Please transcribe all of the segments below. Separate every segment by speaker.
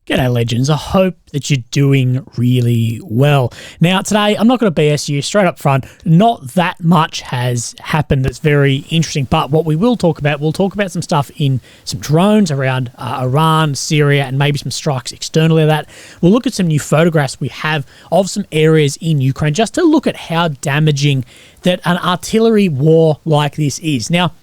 Speaker 1: G'day legends, I hope that you're doing really well. Now today, I'm not going to BS you straight up front, not that much has happened that's very interesting, but what we will talk about, we'll talk about some stuff in some drones around Iran, Syria, and maybe some strikes externally of that. We'll look at some new photographs we have of some areas in Ukraine just to look at how damaging that an artillery war like this is. Now,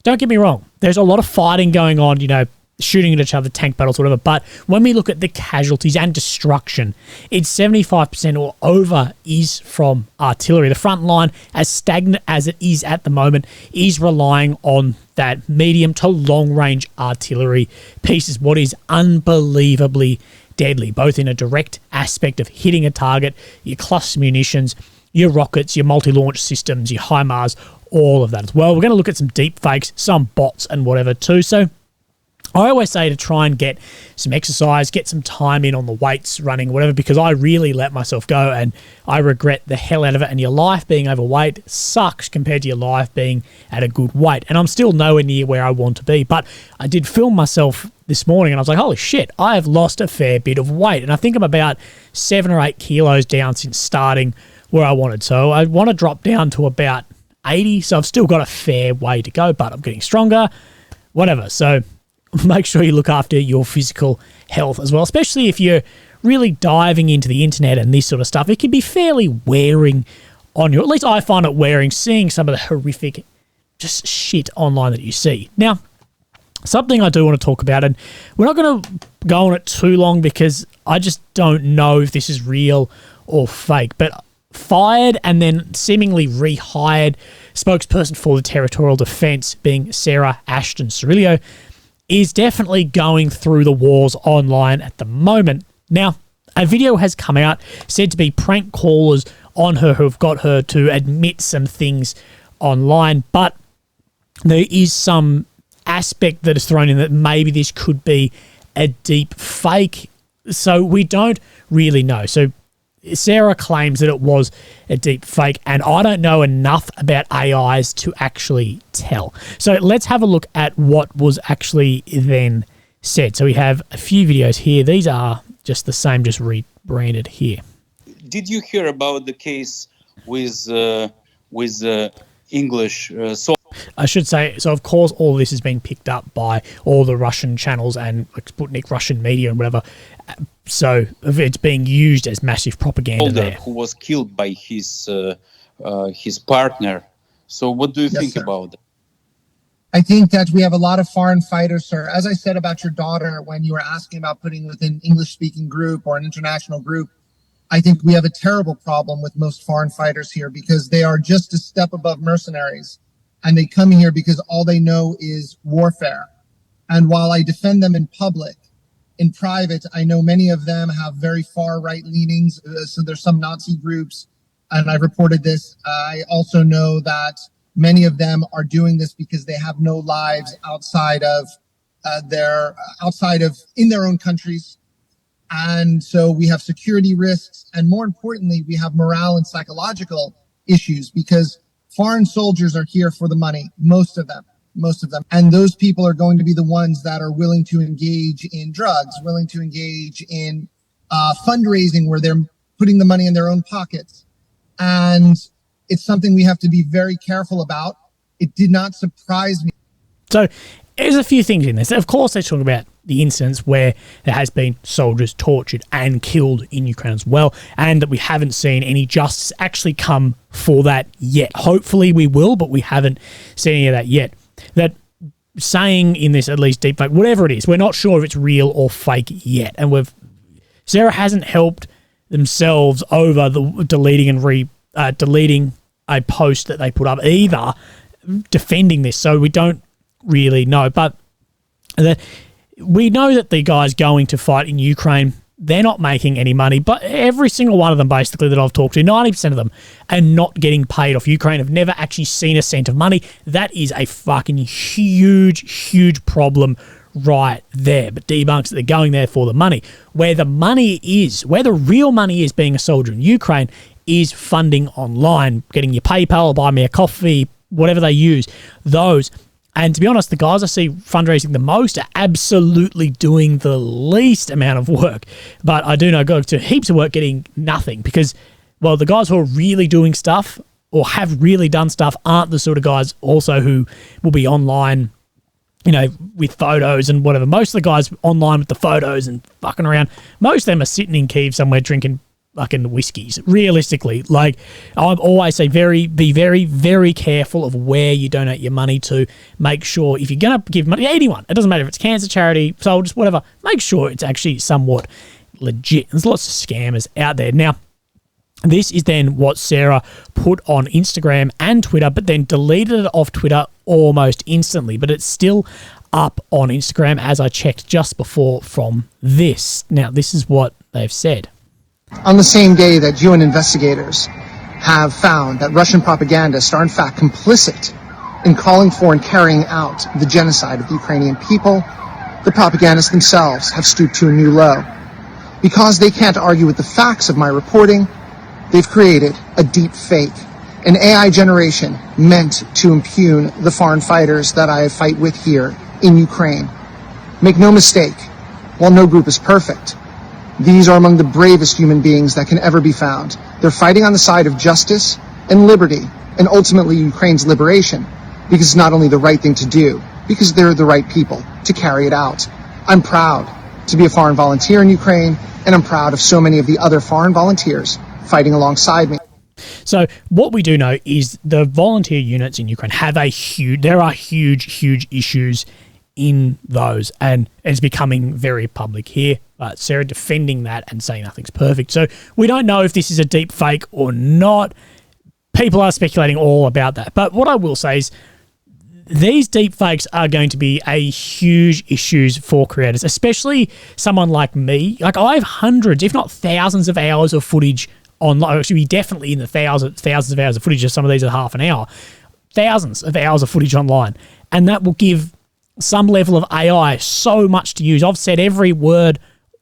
Speaker 1: don't get me wrong, there's a lot of fighting going on, you know, shooting at each other, tank battles, whatever. But when we look at the casualties and destruction, it's 75% or over is from artillery. The front line, as stagnant as it is at the moment, is relying on that medium to long-range artillery pieces, what is unbelievably deadly, both in a direct aspect of hitting a target, your cluster munitions, your rockets, your multi-launch systems, your HIMARS, all of that as well. We're going to look at some deep fakes, some bots and whatever too. So I always say to try and get some exercise, get some time in on the weights, running, whatever, because I really let myself go and I regret the hell out of it. And your life being overweight sucks compared to your life being at a good weight. And I'm still nowhere near where I want to be. But I did film myself this morning and I was like, holy shit, I have lost a fair bit of weight. And I think I'm about 7 or 8 kilos down since starting where I wanted. So I want to drop down to about 80. So I've still got a fair way to go, but I'm getting stronger, whatever. So make sure you look after your physical health as well, especially if you're really diving into the internet and this sort of stuff. It can be fairly wearing on you. At least I find it wearing, seeing some of the horrific just shit online that you see. Now, something I do want to talk about, and we're not going to go on it too long because I just don't know if this is real or fake, but fired and then seemingly rehired spokesperson for the territorial defence, being Sarah Ashton-Cirillo, is definitely going through the wars online at the moment. Now, a video has come out said to be prank callers on her who have got her to admit some things online, but there is some aspect that is thrown in that maybe this could be a deep fake. So we don't really know. So Sarah claims that it was a deep fake, and I don't know enough about AIs to actually tell. So let's have a look at what was actually then said. So we have a few videos here. These are just the same, just rebranded here.
Speaker 2: Did you hear about the case with English
Speaker 1: I should say, so of course all this has been picked up by all the Russian channels and like Sputnik Russian media and whatever. So it's being used as massive propaganda there.
Speaker 2: Who was killed by his partner. So what do you think about that?
Speaker 3: I think that we have a lot of foreign fighters, sir. As I said about your daughter, when you were asking about putting within English-speaking group or an international group, I think we have a terrible problem with most foreign fighters here because they are just a step above mercenaries. And they come here because all they know is warfare. And while I defend them in public, in private, I know many of them have very far right leanings. So there's some Nazi groups, and I reported this. I also know that many of them are doing this because they have no lives outside of in their own countries. And so we have security risks. And more importantly, we have morale and psychological issues because foreign soldiers are here for the money, most of them. And those people are going to be the ones that are willing to engage in drugs, willing to engage in fundraising where they're putting the money in their own pockets. And it's something we have to be very careful about. It did not surprise me.
Speaker 1: So there's a few things in this. Of course, they're talking about the incidents where there has been soldiers tortured and killed in Ukraine as well, and that we haven't seen any justice actually come for that yet. Hopefully we will, but we haven't seen any of that yet. That saying in this, at least deepfake, whatever it is, we're not sure if it's real or fake yet. And Sarah hasn't helped themselves over the deleting a post that they put up either, defending this. So we don't really know. But we know that the guys going to fight in Ukraine, they're not making any money, but every single one of them basically that I've talked to, 90% of them are not getting paid off Ukraine, have never actually seen a cent of money. That is a fucking huge problem right there. But debunks that they're going there for the money. Where the money is, where the real money is being a soldier in Ukraine is funding online, getting your PayPal, buy me a coffee, whatever they use. Those And to be honest, the guys I see fundraising the most are absolutely doing the least amount of work. But I do know go to heaps of work getting nothing because, well, the guys who are really doing stuff or have really done stuff aren't the sort of guys also who will be online, you know, with photos and whatever. Most of the guys online with the photos and fucking around, most of them are sitting in Kyiv somewhere drinking fucking whiskeys. Realistically, like I always say, be very, very careful of where you donate your money to. Make sure if you're going to give money to anyone, it doesn't matter if it's cancer charity, soldiers, whatever, make sure it's actually somewhat legit. There's lots of scammers out there. Now, this is then what Sarah put on Instagram and Twitter, but then deleted it off Twitter almost instantly. But it's still up on Instagram as I checked just before from this. Now, this is what they've said.
Speaker 3: On the same day that UN investigators have found that Russian propagandists are in fact complicit in calling for and carrying out the genocide of the Ukrainian people, the propagandists themselves have stooped to a new low. Because they can't argue with the facts of my reporting, they've created a deep fake, an AI generation meant to impugn the foreign fighters that I fight with here in Ukraine. Make no mistake, while no group is perfect, these are among the bravest human beings that can ever be found. They're fighting on the side of justice and liberty, and ultimately Ukraine's liberation, because it's not only the right thing to do, because they're the right people to carry it out. I'm proud to be a foreign volunteer in Ukraine, and I'm proud of so many of the other foreign volunteers fighting alongside me.
Speaker 1: So what we do know is the volunteer units in Ukraine have there are huge issues in those, and it's becoming very public here. Sarah defending that and saying nothing's perfect. So we don't know if this is a deep fake or not. People are speculating all about that. But what I will say is these deep fakes are going to be a huge issues for creators, especially someone like me. Like I have hundreds, if not thousands of hours of footage online. Actually, definitely in the thousands of hours of footage. Some of these are half an hour. Thousands of hours of footage online. And that will give some level of AI so much to use. I've said every word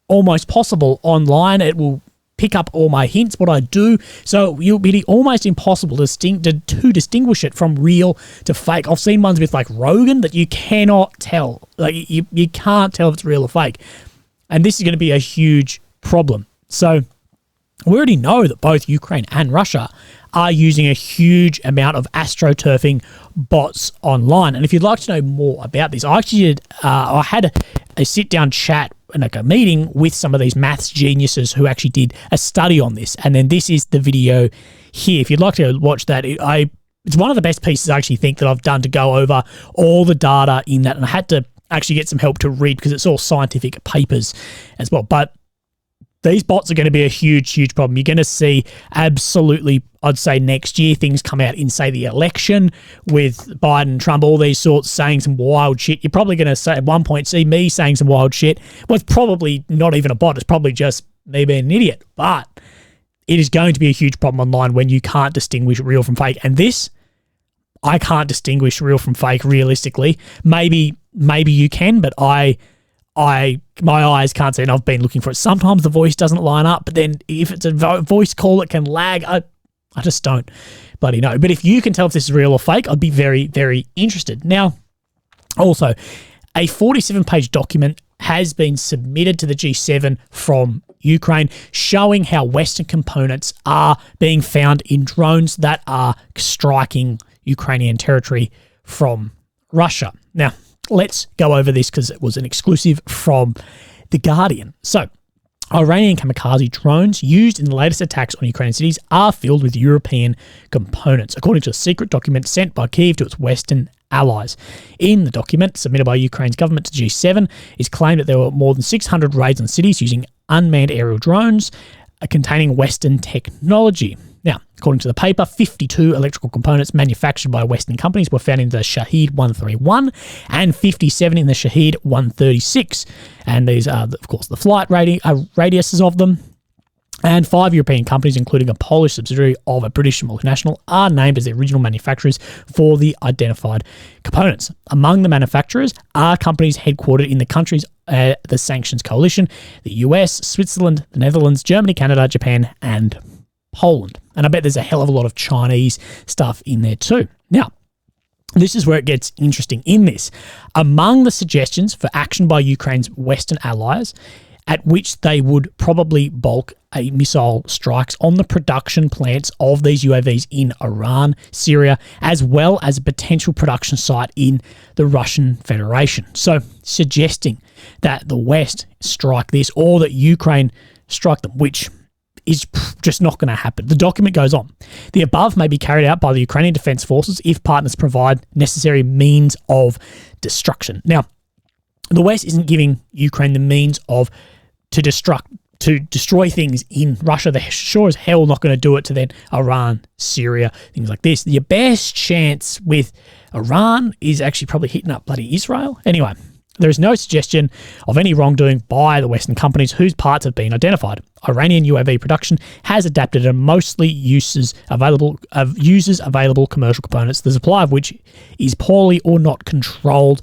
Speaker 1: almost possible online. It will pick up all my hints, what I do. So it'll be almost impossible to distinguish it from real to fake. I've seen ones with like Rogan that you cannot tell. Like you can't tell if it's real or fake. And this is going to be a huge problem. So we already know that both Ukraine and Russia are using a huge amount of astroturfing bots online. And if you'd like to know more about this, I actually I had a sit-down chat and like a meeting with some of these maths geniuses who actually did a study on this. And then this is the video here. If you'd like to watch that, it's one of the best pieces I actually think that I've done to go over all the data in that. And I had to actually get some help to read because it's all scientific papers as well. But these bots are going to be a huge problem. You're going to see absolutely, I'd say next year, things come out in, say, the election with Biden, Trump, all these sorts saying some wild shit. You're probably going to say at one point see me saying some wild shit. Well, it's probably not even a bot. It's probably just me being an idiot. But it is going to be a huge problem online when you can't distinguish real from fake. And this, I can't distinguish real from fake realistically. Maybe you can, but my eyes can't see, and I've been looking for it. Sometimes the voice doesn't line up, but then if it's a voice call, it can lag. I just don't bloody know. But if you can tell if this is real or fake, I'd be very, very interested. Now, also, a 47-page document has been submitted to the G7 from Ukraine showing how Western components are being found in drones that are striking Ukrainian territory from Russia. Now, let's go over this because it was an exclusive from The Guardian. So, Iranian kamikaze drones used in the latest attacks on Ukrainian cities are filled with European components, according to a secret document sent by Kyiv to its Western allies. In the document, submitted by Ukraine's government to G7, is claimed that there were more than 600 raids on cities using unmanned aerial drones containing Western technology. Now, according to the paper, 52 electrical components manufactured by Western companies were found in the Shahed 131 and 57 in the Shahed 136. And these are, of course, the flight radiuses of them. And 5 European companies, including a Polish subsidiary of a British multinational, are named as the original manufacturers for the identified components. Among the manufacturers are companies headquartered in the countries the Sanctions Coalition, the US, Switzerland, the Netherlands, Germany, Canada, Japan, and Poland. And I bet there's a hell of a lot of Chinese stuff in there too. Now, This is where it gets interesting in this. Among the suggestions for action by Ukraine's Western allies, at which they would probably bulk a missile strikes on the production plants of these UAVs in Iran, Syria, as well as a potential production site in the Russian Federation. So suggesting that the West strike this or that Ukraine strike them, which is just not going to happen. The document goes on. The above may be carried out by the Ukrainian Defense Forces if partners provide necessary means of destruction. Now, the West isn't giving Ukraine the means to destroy things in Russia. They're sure as hell not going to do it to then Iran, Syria, things like this. Your best chance with Iran is actually probably hitting up bloody Israel. Anyway, there is no suggestion of any wrongdoing by the Western companies whose parts have been identified. Iranian UAV production has adapted and mostly uses available commercial components, the supply of which is poorly or not controlled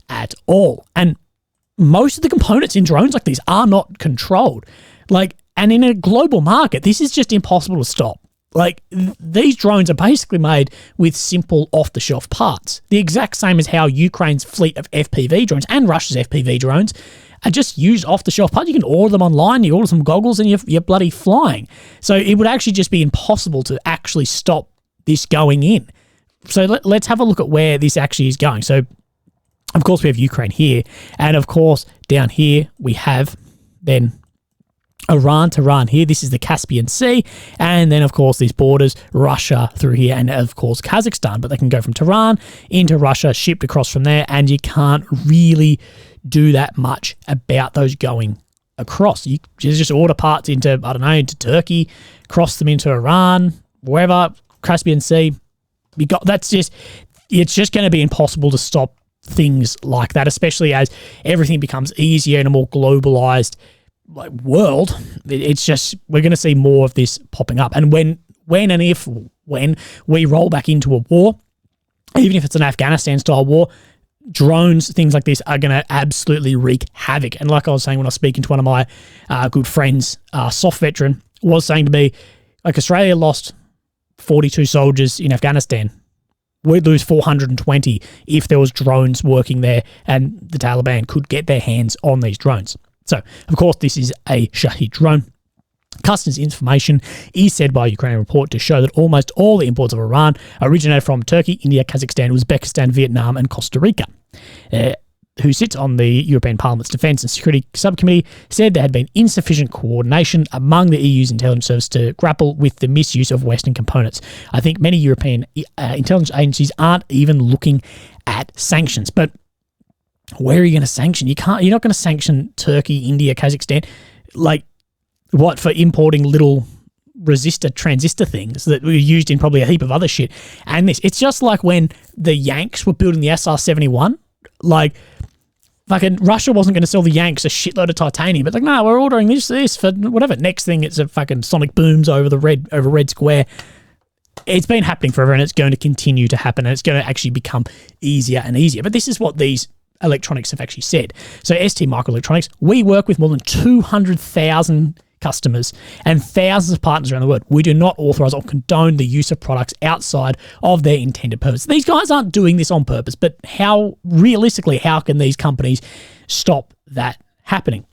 Speaker 1: at all. And most of the components in drones like these are not controlled. And in a global market, this is just impossible to stop. These drones are basically made with simple off-the-shelf parts. The exact same as how Ukraine's fleet of FPV drones and Russia's FPV drones are just used off-the-shelf parts. You can order them online, you order some goggles, and you're bloody flying. So it would actually just be impossible to actually stop this going in. So let's have a look at where this actually is going. So, of course, we have Ukraine here. And, of course, down here we have then Iran to Iran here. This is the Caspian Sea. And then, of course, these borders, Russia through here and, of course, Kazakhstan. But they can go from Tehran into Russia, shipped across from there, and you can't really do that much about those going across. You just order parts into Turkey, cross them into Iran, wherever, Caspian Sea. It's just going to be impossible to stop things like that, especially as everything becomes easier in a more globalized world. It's just, we're going to see more of this popping up. And when we roll back into a war, even if it's an Afghanistan style war, drones, things like this are going to absolutely wreak havoc. And like I was saying when I was speaking to one of my good friends, SOF veteran, was saying to me, Australia lost 42 soldiers in Afghanistan. We'd lose 420 if there was drones working there and the Taliban could get their hands on these drones. So, of course, this is a Shahed drone. Customs information is said by a Ukrainian report to show that almost all the imports of Iran originated from Turkey, India, Kazakhstan, Uzbekistan, Vietnam, and Costa Rica. Who sits on the European Parliament's Defence and Security Subcommittee, said there had been insufficient coordination among the EU's intelligence service to grapple with the misuse of Western components. I think many European intelligence agencies aren't even looking at sanctions. But where are you going to sanction? You're not going to sanction Turkey, India, Kazakhstan, for importing little transistor things that were used in probably a heap of other shit. And it's just like when the Yanks were building the SR-71, fucking Russia wasn't going to sell the Yanks a shitload of titanium, but no, we're ordering this for whatever. Next thing, it's a fucking sonic booms over Red Square. It's been happening forever, and it's going to continue to happen, and it's going to actually become easier and easier. But this is what these electronics have actually said. So ST Microelectronics, we work with more than 200,000 customers and thousands of partners around the world. We do not authorize or condone the use of products outside of their intended purpose. These guys aren't doing this on purpose, but how can these companies stop that happening?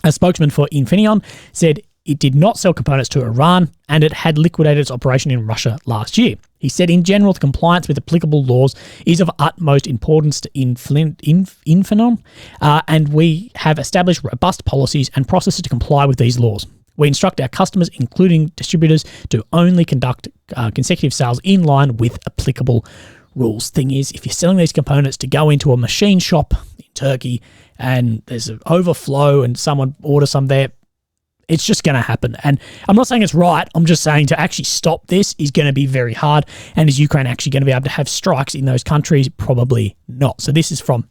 Speaker 1: A spokesman for Infineon said it did not sell components to Iran and it had liquidated its operation in Russia last year. He said, in general, the compliance with applicable laws is of utmost importance to Infineon, and we have established robust policies and processes to comply with these laws. We instruct our customers, including distributors, to only conduct consecutive sales in line with applicable rules. Thing is, if you're selling these components to go into a machine shop in Turkey and there's an overflow and someone orders some there, it's just going to happen. And I'm not saying it's right. I'm just saying to actually stop this is going to be very hard. And is Ukraine actually going to be able to have strikes in those countries? Probably not. So this is from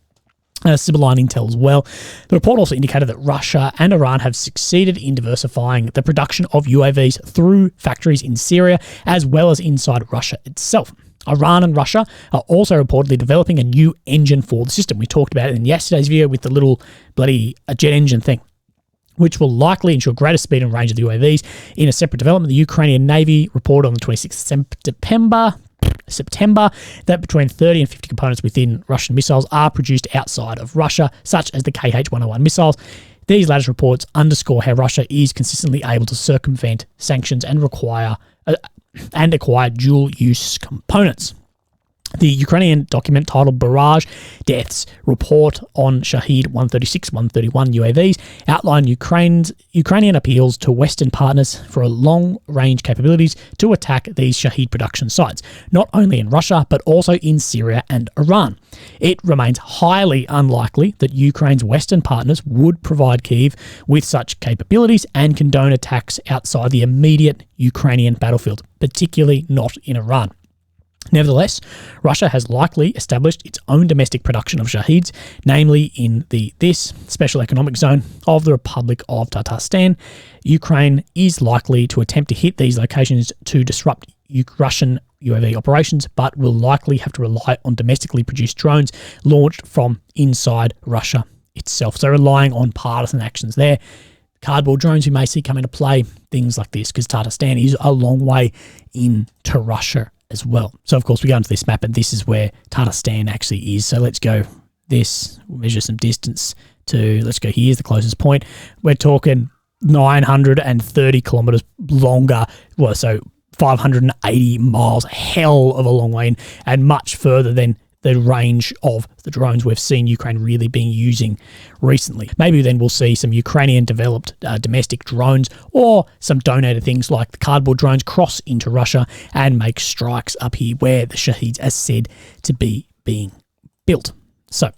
Speaker 1: Sibylline Intel as well. The report also indicated that Russia and Iran have succeeded in diversifying the production of UAVs through factories in Syria as well as inside Russia itself. Iran and Russia are also reportedly developing a new engine for the system. We talked about it in yesterday's video with the little bloody jet engine thing, which will likely ensure greater speed and range of the UAVs. In a separate development, the Ukrainian Navy reported on the 26th of September September that between 30 and 50 components within Russian missiles are produced outside of Russia, such as the KH-101 missiles. These latest reports underscore how Russia is consistently able to circumvent sanctions and acquire dual-use components. The Ukrainian document titled Barrage Deaths Report on Shahed 136-131 UAVs outlined Ukrainian appeals to Western partners for long-range capabilities to attack these Shahed production sites, not only in Russia but also in Syria and Iran. It remains highly unlikely that Ukraine's Western partners would provide Kyiv with such capabilities and condone attacks outside the immediate Ukrainian battlefield, particularly not in Iran. Nevertheless, Russia has likely established its own domestic production of Shaheds, namely in this special economic zone of the Republic of Tatarstan. Ukraine is likely to attempt to hit these locations to disrupt Russian UAV operations, but will likely have to rely on domestically produced drones launched from inside Russia itself. So relying on partisan actions there. Cardboard drones we may see come into play, things like this, because Tatarstan is a long way into Russia as well. So of course we go into this map and this is where Tatarstan actually is. So let's go this, we'll measure some distance to, let's go here's the closest point. We're talking 930 kilometers longer, well, so 580 miles, hell of a long way in, and much further than the range of the drones we've seen Ukraine really been using recently. Maybe then we'll see some Ukrainian developed domestic drones or some donated things like the cardboard drones cross into Russia and make strikes up here where the Shaheds are said to be being built. So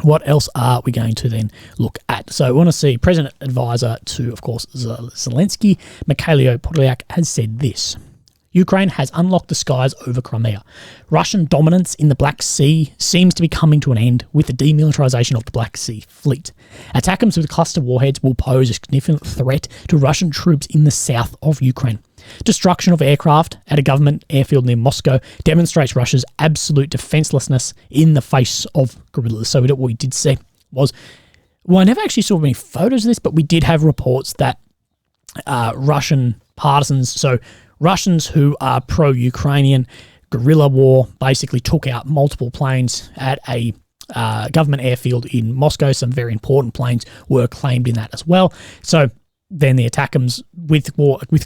Speaker 1: what else are we going to then look at? So we want to see President Advisor to, of course, Zelensky, Mikhailo Podolyak, has said this. Ukraine has unlocked the skies over Crimea. Russian dominance in the Black Sea seems to be coming to an end with the demilitarization of the Black Sea fleet. Attackers with cluster warheads will pose a significant threat to Russian troops in the south of Ukraine. Destruction of aircraft at a government airfield near Moscow demonstrates Russia's absolute defenselessness in the face of guerrillas. So what we did see was, well, I never actually saw many photos of this, but we did have reports that Russian partisans, so Russians who are pro-Ukrainian guerrilla war, basically took out multiple planes at a government airfield in Moscow. Some very important planes were claimed in that as well. So then the attackers with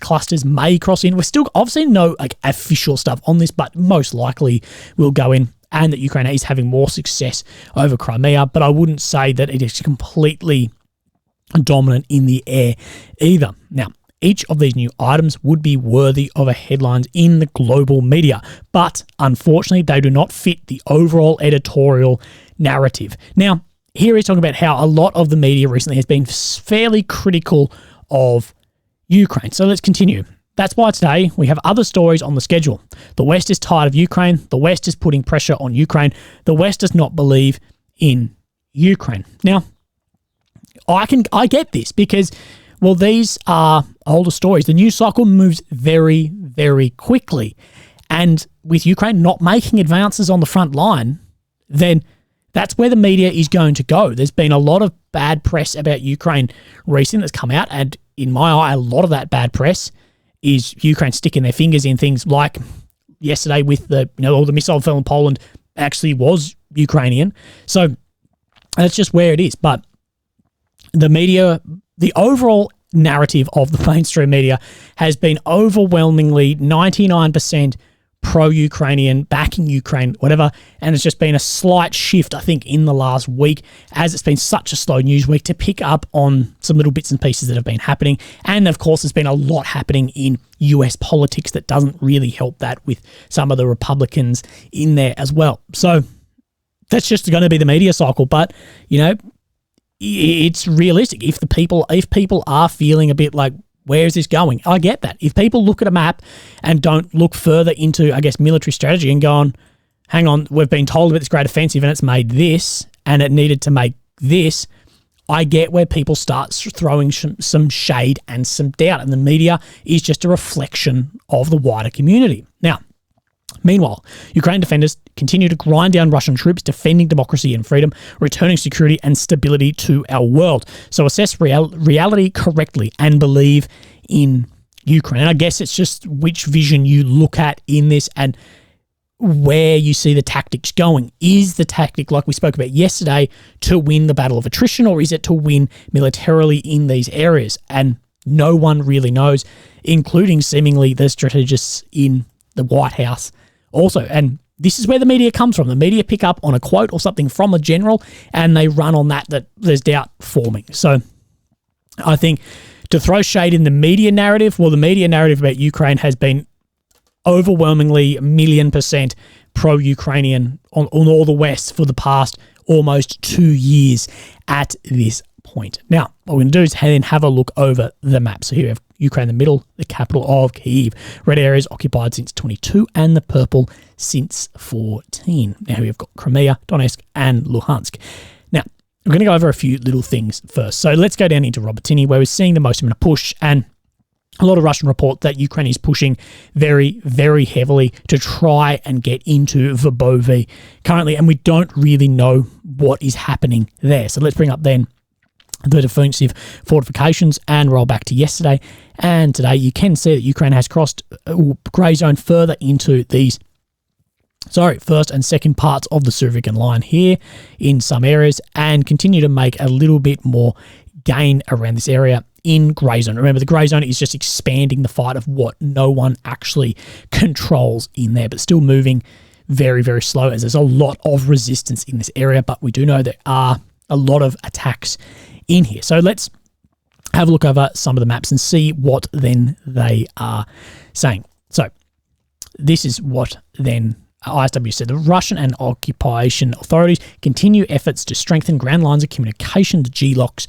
Speaker 1: clusters may cross in. We're still obviously no official stuff on this, but most likely will go in, and that Ukraine is having more success over Crimea. But I wouldn't say that it is completely dominant in the air either. Now, each of these new items would be worthy of a headlines in the global media, but unfortunately they do not fit the overall editorial narrative. Now, here he's talking about how a lot of the media recently has been fairly critical of Ukraine. So let's continue. That's why today we have other stories on the schedule. The West is tired of Ukraine. The West is putting pressure on Ukraine. The West does not believe in Ukraine. Now, I get this because, well, these are older stories. The news cycle moves very, very quickly. And with Ukraine not making advances on the front line, then that's where the media is going to go. There's been a lot of bad press about Ukraine recently that's come out. And in my eye, a lot of that bad press is Ukraine sticking their fingers in things like yesterday with all the missile fell in Poland actually was Ukrainian. So that's just where it is. But the media, the overall narrative of the mainstream media has been overwhelmingly 99% pro-Ukrainian, backing Ukraine, whatever, and it's just been a slight shift, I think, in the last week, as it's been such a slow news week, to pick up on some little bits and pieces that have been happening. And of course, there's been a lot happening in US politics that doesn't really help that, with some of the Republicans in there as well. So that's just going to be the media cycle. But, it's realistic. If people are feeling a bit like, where is this going? I get that. If people look at a map and don't look further into, I guess, military strategy and go on, hang on, we've been told about this great offensive and it's made this and it needed to make this, I get where people start throwing some shade and some doubt. And the media is just a reflection of the wider community. Now, meanwhile, Ukraine defenders continue to grind down Russian troops defending democracy and freedom, returning security and stability to our world. So assess reality correctly and believe in Ukraine. And I guess it's just which vision you look at in this. And where you see the tactics going. Is the tactic, like we spoke about yesterday, to win the battle of attrition, or is it to win militarily in these areas? And no one really knows, including seemingly the strategists in the White House also. And this is where the media comes from. The media pick up on a quote or something from a general, and they run on that there's doubt forming. So I think to throw shade in the media narrative, well, the media narrative about Ukraine has been overwhelmingly 1,000,000% pro-Ukrainian on all the West for the past almost 2 years at this point. Now, what we're going to do is then have a look over the map. So here we have Ukraine in the middle, the capital of Kyiv. Red areas occupied since 22 and the purple since 14. Now we've got Crimea, Donetsk and Luhansk. Now, we're going to go over a few little things first. So let's go down into Robotyne, where we're seeing the most amount of push, and a lot of Russian report that Ukraine is pushing very, very heavily to try and get into Verbove currently, and we don't really know what is happening there. So let's bring up then the defensive fortifications and roll back to yesterday. And today you can see that Ukraine has crossed grey zone further into these first and second parts of the Surovikin line here in some areas, and continue to make a little bit more gain around this area in grey zone. Remember, the grey zone is just expanding the fight of what no one actually controls in there, but still moving very, very slow, as there's a lot of resistance in this area. But we do know there are a lot of attacks in here. So let's have a look over some of the maps and see what then they are saying. So this is what then ISW said. The Russian and occupation authorities continue efforts to strengthen ground lines of communication, the GLOCs,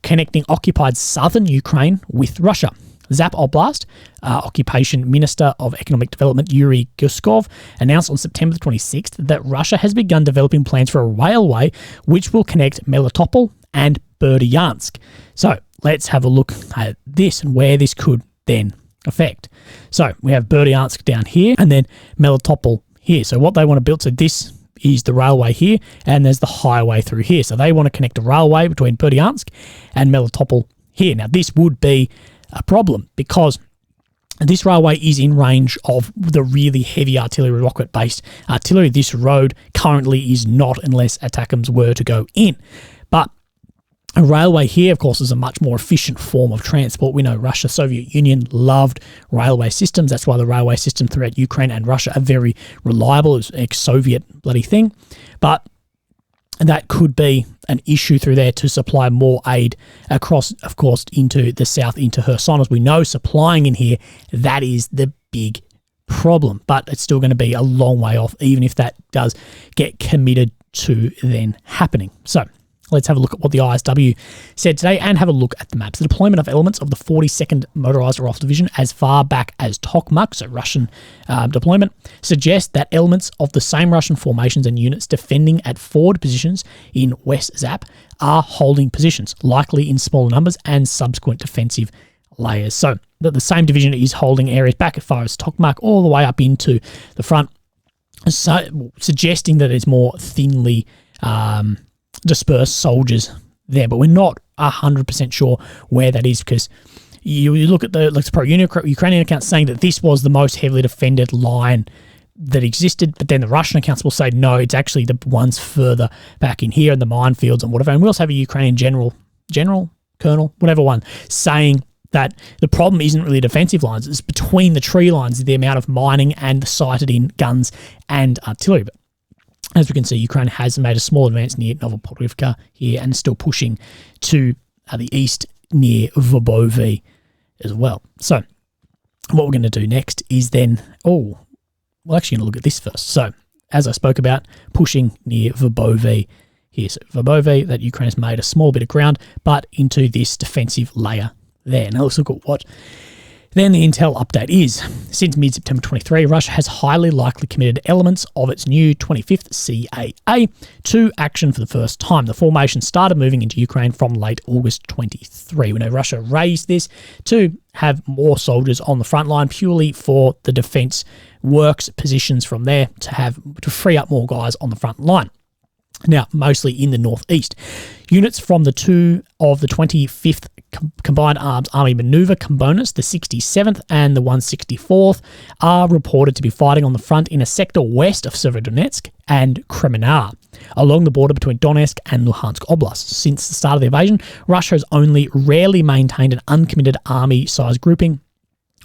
Speaker 1: connecting occupied southern Ukraine with Russia. Zap Oblast, Occupation Minister of Economic Development Yuri Guskov, announced on September 26th that Russia has begun developing plans for a railway which will connect Melitopol and Berdyansk. So let's have a look at this and where this could then affect. So we have Berdyansk down here and then Melitopol here. So what they want to build, so this is the railway here, and there's the highway through here. So they want to connect a railway between Berdyansk and Melitopol here. Now, this would be a problem because this railway is in range of the really heavy artillery, rocket-based artillery. This road currently is not, unless ATACMS were to go in. But a railway here, of course, is a much more efficient form of transport. We know Russia, Soviet Union loved railway systems. That's why the railway system throughout Ukraine and Russia are very reliable. It's an ex-Soviet bloody thing. But that could be an issue through there to supply more aid across, of course, into the south, into Kherson. As we know, supplying in here, that is the big problem. But it's still going to be a long way off, even if that does get committed to then happening. So let's have a look at what the ISW said today and have a look at the maps. The deployment of elements of the 42nd Motorized Rifle Division as far back as Tokmak, so Russian deployment, suggests that elements of the same Russian formations and units defending at forward positions in West Zap are holding positions, likely in smaller numbers and subsequent defensive layers. So that the same division is holding areas back as far as Tokmak all the way up into the front, so suggesting that it's more thinly dispersed soldiers there, but we're not 100% sure where that is, because you look at the pro-Ukrainian accounts saying that this was the most heavily defended line that existed, but then the Russian accounts will say no, it's actually the ones further back in here in the minefields and whatever. And we also have a Ukrainian colonel, whatever one, saying that the problem isn't really defensive lines, it's between the tree lines, the amount of mining and sighted in guns and artillery. But as we can see, Ukraine has made a small advance near Novopolrivka here and still pushing to the east near Verbove as well. So what we're going to do next is then, we're actually going to look at this first. So as I spoke about, pushing near Verbove here. So Verbove, that Ukraine has made a small bit of ground, but into this defensive layer there. Now let's look at what then the intel update is. Since mid-September 23, Russia has highly likely committed elements of its new 25th CAA to action for the first time. The formation started moving into Ukraine from late August 23. We know Russia raised this to have more soldiers on the front line purely for the defense works positions from there to free up more guys on the front line. Now, mostly in the northeast. Units from the 25th Combined Arms Army Manoeuvre Components, the 67th and the 164th, are reported to be fighting on the front in a sector west of Severodonetsk and Kremenar, along the border between Donetsk and Luhansk Oblast. Since the start of the invasion, Russia has only rarely maintained an uncommitted army-sized grouping,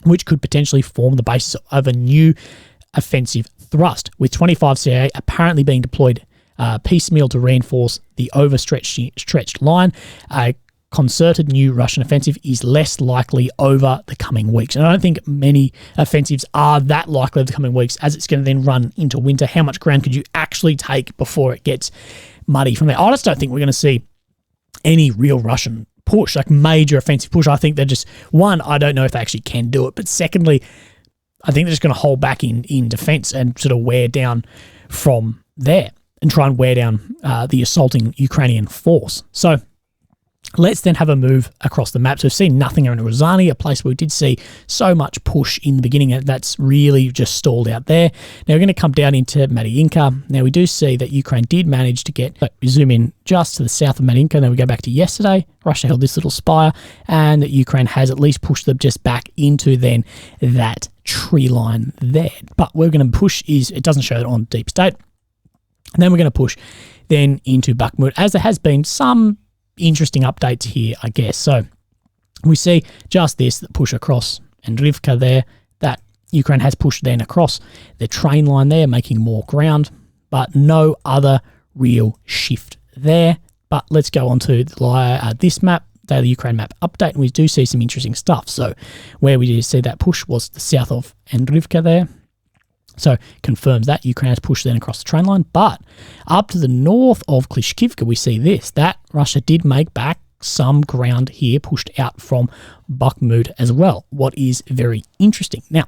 Speaker 1: which could potentially form the basis of a new offensive thrust, with 25 CA apparently being deployed piecemeal to reinforce the overstretched line. A concerted new Russian offensive is less likely over the coming weeks. And I don't think many offensives are that likely over the coming weeks, as it's going to then run into winter. How much ground could you actually take before it gets muddy from there? I just don't think we're going to see any real Russian push, like major offensive push. I think they're just, one, I don't know if they actually can do it, but secondly, I think they're just going to hold back in defense and sort of wear down from there and try and wear down the assaulting Ukrainian force. So let's then have a move across the map. So we've seen nothing around Rozhny, a place where we did see so much push in the beginning. That's really just stalled out there. Now we're going to come down into Mariinka. Now we do see that Ukraine did manage to get, we zoom in just to the south of Mariinka, and then we go back to yesterday. Russia held this little spire, and that Ukraine has at least pushed them just back into then that tree line there. But we're going to push it doesn't show it on Deep State. And then we're going to push then into Bakhmut, as there has been some interesting updates here, I guess. So we see just this, that push across Andrivka there, that Ukraine has pushed then across the train line there, making more ground, but no other real shift there. But let's go on to this map, Daily Ukraine Map Update, and we do see some interesting stuff. So where we did see that push was the south of Andrivka there. So confirms that Ukraine has pushed then across the train line. But up to the north of Klishkivka, we see this, that Russia did make back some ground here, pushed out from Bakhmut as well, what is very interesting. Now,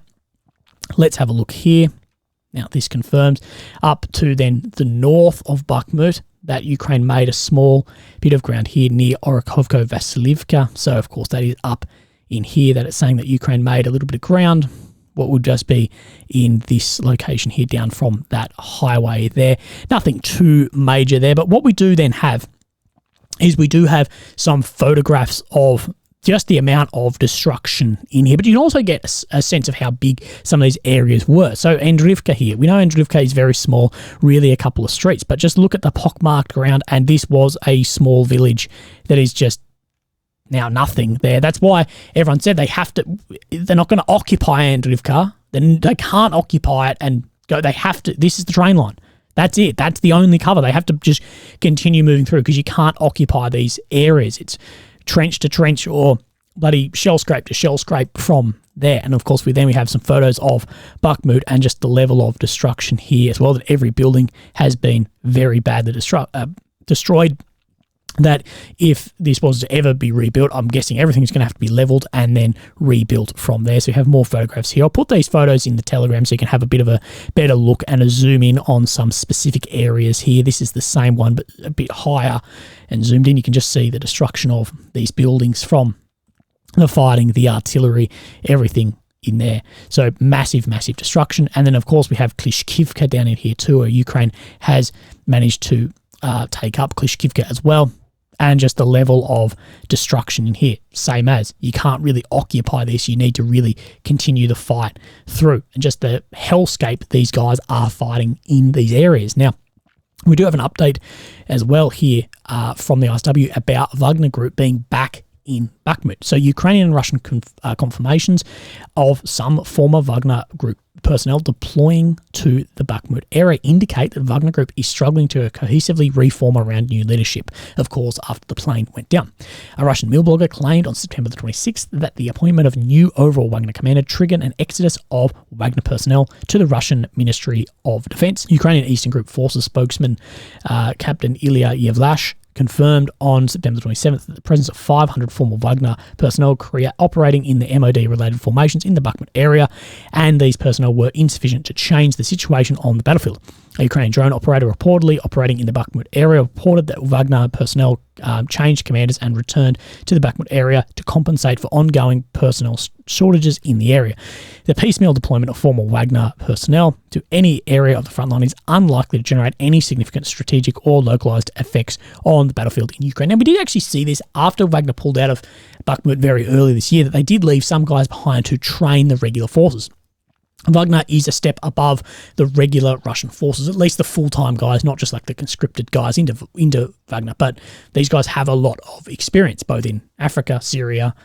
Speaker 1: let's have a look here. Now, this confirms up to then the north of Bakhmut that Ukraine made a small bit of ground here near Orakhovka-Vasilivka. So, of course, that is up in here, that it's saying that Ukraine made a little bit of ground, what would just be in this location here down from that highway there. Nothing too major there, but what we do then have is we do have some photographs of just the amount of destruction in here, but you can also get a sense of how big some of these areas were. So Andrivka here, we know Andrivka is very small, really a couple of streets, but just look at the pockmarked ground, and this was a small village that is just now nothing there. That's why everyone said they're not going to occupy Andrivka. Then they can't occupy it and go. They have to. This is the train line. That's it. That's the only cover. They have to just continue moving through, because you can't occupy these areas. It's trench to trench or bloody shell scrape to shell scrape from there. And of course, we have some photos of Bakhmut and just the level of destruction here as well, that every building has been very badly destroyed. That if this was to ever be rebuilt, I'm guessing everything's going to have to be leveled and then rebuilt from there. So we have more photographs here. I'll put these photos in the Telegram so you can have a bit of a better look and a zoom in on some specific areas here. This is the same one, but a bit higher and zoomed in. You can just see the destruction of these buildings from the fighting, the artillery, everything in there. So massive, massive destruction. And then, of course, we have Klishkivka down in here too, where Ukraine has managed to take up Klishkivka as well. And just the level of destruction in here, same as you can't really occupy this. You need to really continue the fight through, and just the hellscape these guys are fighting in these areas. Now, we do have an update as well here from the ISW about Wagner Group being back in Bakhmut. So Ukrainian and Russian confirmations of some former Wagner Group personnel deploying to the Bakhmut area indicate that Wagner Group is struggling to cohesively reform around new leadership, of course, after the plane went down. A Russian meal blogger claimed on September the 26th that the appointment of new overall Wagner commander triggered an exodus of Wagner personnel to the Russian Ministry of Defense. Ukrainian Eastern Group Forces spokesman Captain Ilya Yevlash confirmed on September 27th that the presence of 500 former Wagner personnel operating in the MOD-related formations in the Bakhmut area, and these personnel were insufficient to change the situation on the battlefield. A Ukrainian drone operator reportedly operating in the Bakhmut area reported that Wagner personnel changed commanders and returned to the Bakhmut area to compensate for ongoing personnel shortages in the area. The piecemeal deployment of former Wagner personnel to any area of the front line is unlikely to generate any significant strategic or localized effects on the battlefield in Ukraine. Now, we did actually see this after Wagner pulled out of Bakhmut very early this year, that they did leave some guys behind to train the regular forces. Wagner is a step above the regular Russian forces, at least the full-time guys, not just like the conscripted guys into Wagner, but these guys have a lot of experience both in Africa, Syria,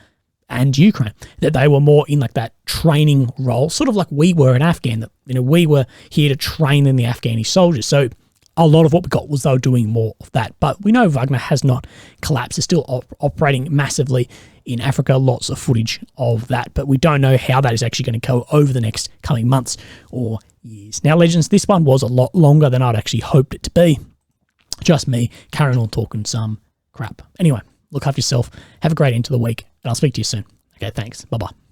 Speaker 1: and Ukraine. That they were more in like that training role, sort of like we were in Afghan. That, you know, we were here to train in the Afghani soldiers. So a lot of what we got was though doing more of that. But we know Wagner has not collapsed. It's still operating massively in Africa, lots of footage of that, but we don't know how that is actually going to go over the next coming months or years. Now, legends, this one was a lot longer than I'd actually hoped it to be. Just me carrying on talking some crap. Anyway, look after yourself. Have a great end to the week, and I'll speak to you soon. Okay, thanks. Bye-bye.